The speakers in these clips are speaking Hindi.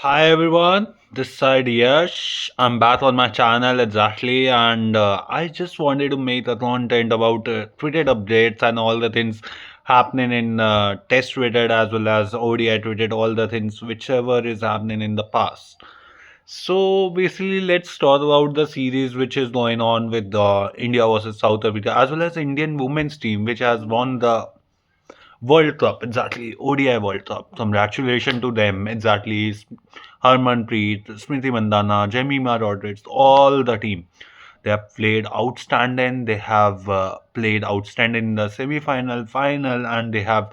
Hi everyone, this side Yash. I'm back on my channel exactly, and I just wanted to make a content about Twitter updates and all the things happening in Test Twitter as well as ODI Twitter, all the things whichever is happening in the past. So basically, let's talk about the series which is going on with India versus South Africa, as well as Indian women's team which has won the World Cup, exactly. ODI World Cup. Congratulations to them, exactly. Harmanpreet, Smriti Mandana, Jemima Rodriguez, all the team. They have played outstanding. They have played outstanding in the semi-final, final, and they have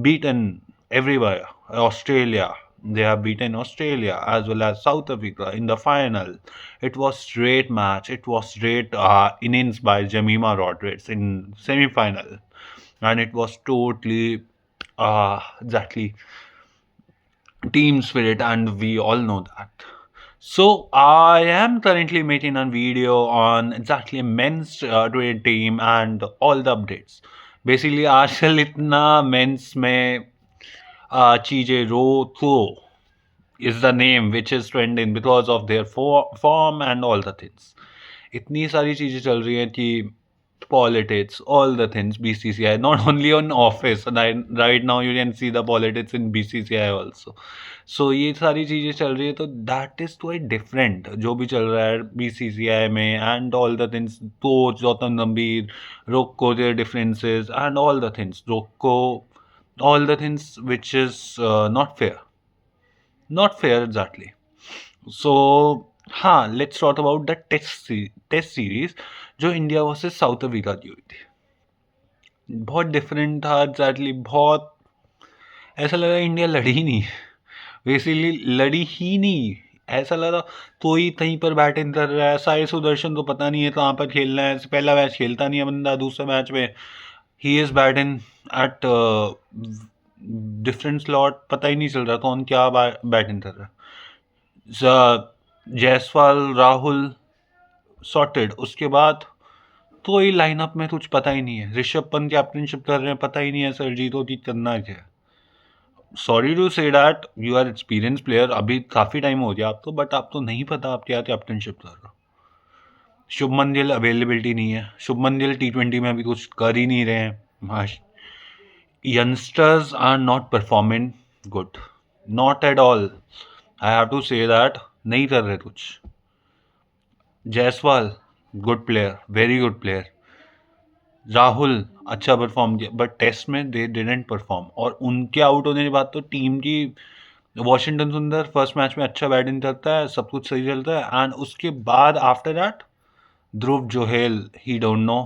beaten everywhere. Australia. They have beaten Australia as well as South Africa in the final. It was great match. It was great innings by Jemima Rodriguez in semi-final, and it was totally exactly team spirit, and we all know that. So I am currently making a video on exactly men's cricket team and all the updates. Basically आजकल इतना men's में चीजें रो तो is the name which is trending because of their form and all the things. इतनी सारी चीजें चल रही हैं कि politics, all the things, BCCI, not only on office. Right now you can see the politics in BCCI also. So ये सारी चीजें चल रही है, तो that is quite different जो भी चल रहा है BCCI में and all the things. Coach Gautam गंभीर, रोको their differences and all the things. रोको all the things which is not fair exactly. So हाँ, let's talk about the test series जो इंडिया वर्सेस साउथ अफ्रीका की हुई थी. बहुत डिफरेंट था एग्जैक्टली. बहुत ऐसा लगा इंडिया लड़ी ही नहीं, बेसिकली लड़ी ही नहीं. ऐसा लगा कोई कहीं पर बैटिंग कर रहा है. साई सुदर्शन तो पता नहीं है कहाँ पर खेलना है. पहला मैच खेलता नहीं है बंदा, दूसरे मैच में he is batting at different slot. पता ही नहीं चल रहा कौन क्या बैटिंग कर रहा है. जायसवाल, राहुल सॉर्टेड. उसके बाद कोई लाइनअप में कुछ पता ही नहीं है. ऋषभ पंत कैप्टनशिप कर रहे हैं, पता ही नहीं है सर जी तो करना क्या है. Sorry to say that, you are experience player, अभी काफ़ी टाइम हो गया आपको, बट आपको नहीं पता आप क्या कैप्टनशिप कर रहे हो. शुभमन गिल अवेलेबिलिटी नहीं है. शुभमन गिल T20 में अभी कुछ कर ही नहीं रहे हैं. Youngsters are not performing good, not at all. I have to say that, नहीं कर रहे कुछ. Jaiswal good player, very good player. Rahul अच्छा परफॉर्म किया, बट टेस्ट में दे डिडंट परफॉर्म. और उनके आउट होने के बाद तो टीम की, वॉशिंगटन सुंदर फर्स्ट मैच में अच्छा बैटिंग करता है, सब कुछ सही चलता है, एंड उसके बाद after that Dhruv Johel, he don't know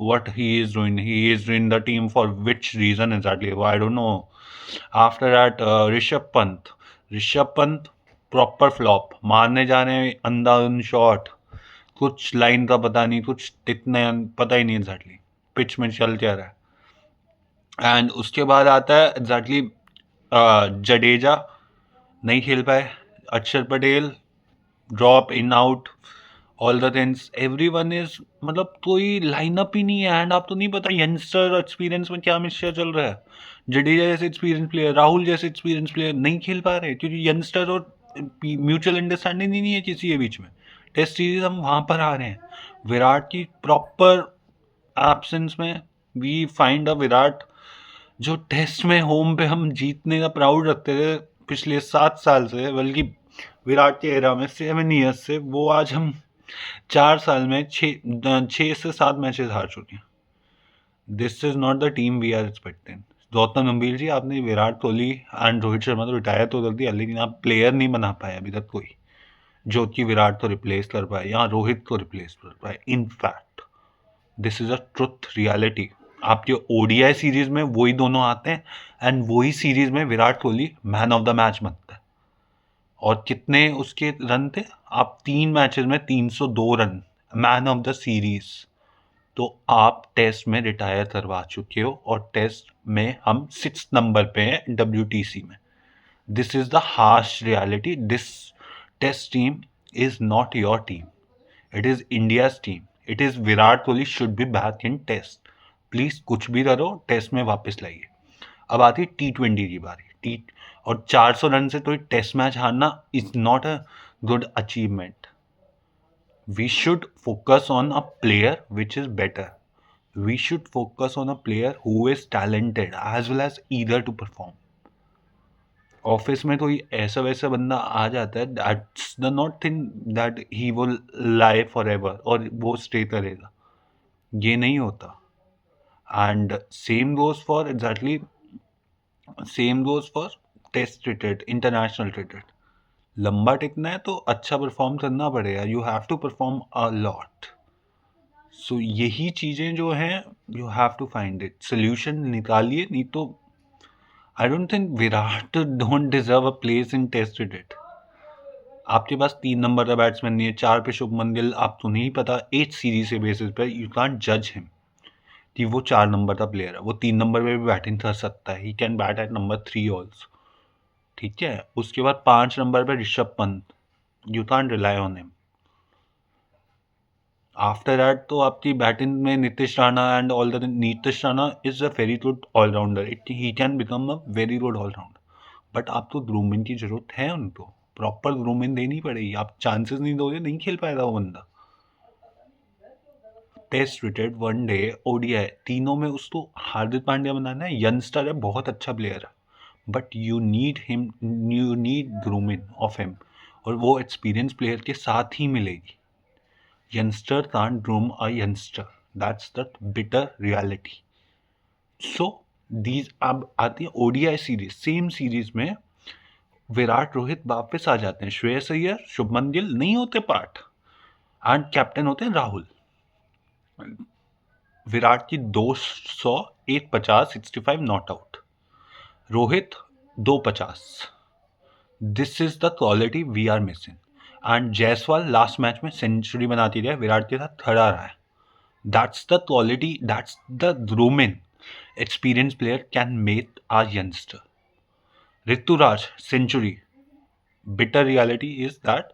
what he is doing. He is doing the team for which reason exactly? I don't know. After that, Rishabh Pant proper flop. मारने जा रहे हैं अंधाधुन शॉट, कुछ लाइन का पता नहीं, कुछ इतने पता ही नहीं एग्जैक्टली पिच में चल क्या रहा है. एंड उसके बाद आता है एग्जैक्टली जडेजा, नहीं खेल पाए. अक्षर Patel drop in out, all the things. Everyone is, मतलब कोई लाइनअप ही नहीं है. एंड आप तो नहीं पता यंगस्टर और एक्सपीरियंस में क्या मिक्सचर चल रहा है. जडेजा जैसे एक्सपीरियंस प्लेयर, राहुल जैसे एक्सपीरियंस प्लेयर नहीं खेल पा रहे क्योंकि यंगस्टर और म्यूचुअल अंडरस्टैंडिंग ही नहीं है किसी के बीच में. टेस्ट सीरीज हम वहाँ पर आ रहे हैं. विराट की प्रॉपर एब्सेंस में वी फाइंड अ विराट जो टेस्ट में होम पे हम जीतने का प्राउड रखते थे पिछले 7 साल से, बल्कि विराट के एरा में 7 ईयर्स से, वो आज हम 4 साल में 6 से 7 मैचेस हार चुके हैं. This is not the team we are expecting. Gautam Gambhir ji, आपने विराट कोहली एंड रोहित शर्मा तो रिटायर तो कर दिया, लेकिन आप प्लेयर नहीं बना पाए अभी तक कोई जो कि विराट को रिप्लेस कर पाए या रोहित को रिप्लेस कर पाए. In fact this is a truth reality. आपके ओडीआई सीरीज में वही दोनों आते हैं, एंड वही सीरीज में Virat Kohli man of the match बनता है. और कितने उसके रन थे, आप 3 मैचेस में 302 run, man of the series. तो आप टेस्ट में रिटायर करवा चुके हो, और टेस्ट में हम 6 नंबर पे हैं WTC में. This is the harsh reality. This test team is not your team, it is India's team. It is Virat Kohli should be back in test. Please कुछ भी करो, टेस्ट में वापस लाइए. अब आती T20 की बारी. टी और 400 रन से तो टेस्ट मैच हारना is not a good achievement. We should focus on a player which is better. We should focus on a player who is talented as well as eager to perform. Office में कोई ऐसा वैसा बंदा आ जाता है, that's the not thing that he will lie forever और वो स्टे करेगा. ये नहीं होता. And same goes for test cricket, international cricket. लंबा टिकना है तो अच्छा परफॉर्म करना पड़ेगा. You have to perform a lot. So यही चीज़ें जो हैं, you have to find it, solution निकालिए. नहीं तो I don't think Virat don't deserve a place in test cricket. आपके पास 3 नंबर का बैट्समैन नहीं है, 4 पे शुभमन गिल, आपको नहीं पता 8 सीरीज के बेसिस पर यू कांट जज हिम कि वो 4 नंबर का प्लेयर है. वो 3 नंबर पे भी बैटिंग कर सकता है. He can bat at number 3 also. ठीक है. उसके बाद 5 नंबर पे Rishabh Pant. You can't rely on him. After that तो आपकी बैटिंग में Nitish Rana and all the Nitish Rana is a very good allrounder. He can become a very good allrounder. But आपको ग्रूमिंग की जरूरत है. उनको प्रॉपर ग्रूमिंग देनी पड़ेगी. आप चांसेस नहीं दोगे, नहीं खेल पाएगा वो बंदा. टेस्ट क्रिकेट, वनडे, ओडीआई, तीनों में उसको हार्दिक पांड्या बनाना है. यंगस्टर है, बहुत अच्छा प्लेयर है, but you need him, you need grooming of him. और वो एक्सपीरियंस प्लेयर के साथ ही मिलेगी. Youngster can't groom a youngster. That's the bitter reality. So these अब आती है ओडीआई सीरीज. सेम सीरीज में विराट, रोहित वापस आ जाते हैं. श्रेयस अय्यर, शुभमन गिल नहीं होते पार्ट, एंड कैप्टन होते हैं राहुल. विराट की 200, 150, 65 not out. Rohit 250. This is the quality we are missing. And Jaiswal last match में सेंचुरी बनाती रहे, विराट के साथ खड़ा रहा है. That's the quality, that's the grooming experienced player can make our youngster. Rituraj century. Bitter reality is that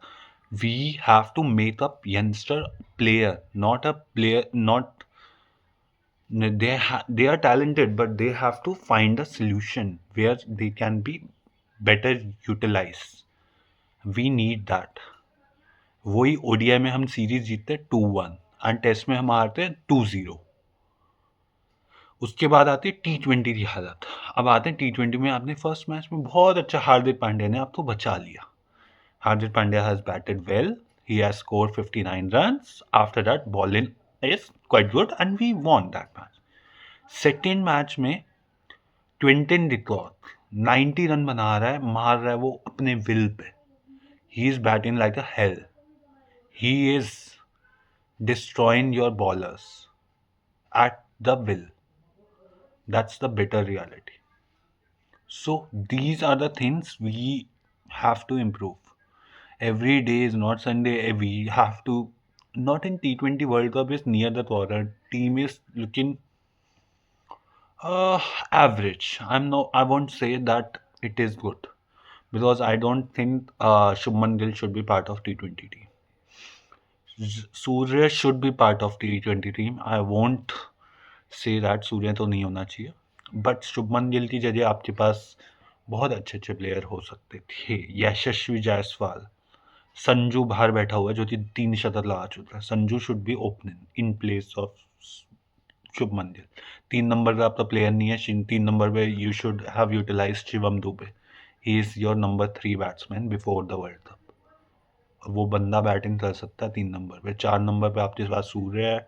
we have to make up youngster player, not a player. Not they are talented, but they have to find a solution where they can be better utilized. We need that. वही ओडीआई में हम सीरीज जीतते 2-1 एंड टेस्ट में हम हारते 2-0. उसके बाद आती है T20 की हालत. अब आते हैं T20 में. आपने फर्स्ट मैच में बहुत अच्छा, हार्दिक पांड्या ने आपको बचा लिया. Hardik Pandya has batted well. He has scored 59 runs. After that bowling is quite good and we won that match. Second match में क्विंटन डिकॉक 90 रन बना रहा है, मार रहा है वो अपने will pay. He is batting like a hello. He is destroying your bowlers at the will. That's the bitter reality. So these are the things we have to improve. Every day is not Sunday. We have to, not in T20 World Cup is near the corner. Team is looking average. I won't say that it is good, because I don't think Shubman Gill should be part of T20 team. Surya should be part of T20 team. I won't say that सूर्य तो नहीं होना चाहिए. बट शुभमन गिल की जगह आपके पास बहुत अच्छे अच्छे प्लेयर हो सकते थे. यशस्वी जायसवाल, संजू बाहर बैठा हुआ है जो कि 3 शतक लगा चुका है. Sanju should be opening in place of Shubman Gill. 3 number का आपका प्लेयर नहीं है. 3 नंबर पे you should have utilise Shivam Dube. He is your number 3 batsman before the world cup. वो बंदा बैटिंग कर सकता है 3 नंबर पे. 4 नंबर पे आपके पास सूर्य है.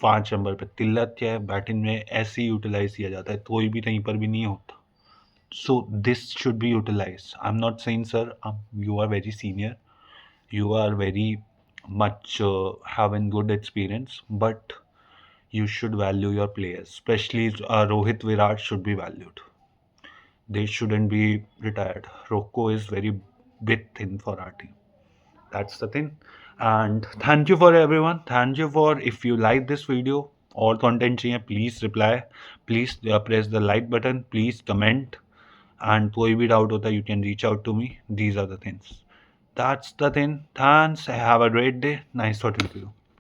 5 नंबर पे तिलक है. बैटिंग में ऐसे ही यूटिलाइज किया जाता है, कोई भी कहीं पर भी नहीं होता. So this should be utilise. I am not saying sir you are very senior, you are very much having good experience, but you should value your players, especially Rohit, Virat should be valued. They shouldn't be retired. Rocco is very big thing for our team. That's the thing. And thank you for everyone. Thank you for, if you like this video or content चाहिए, please reply, please press the like button, please comment, and कोई भी doubt होता है you can reach out to me. These are the things. That's the thing. Thanks. Have a great day. Nice talking to you.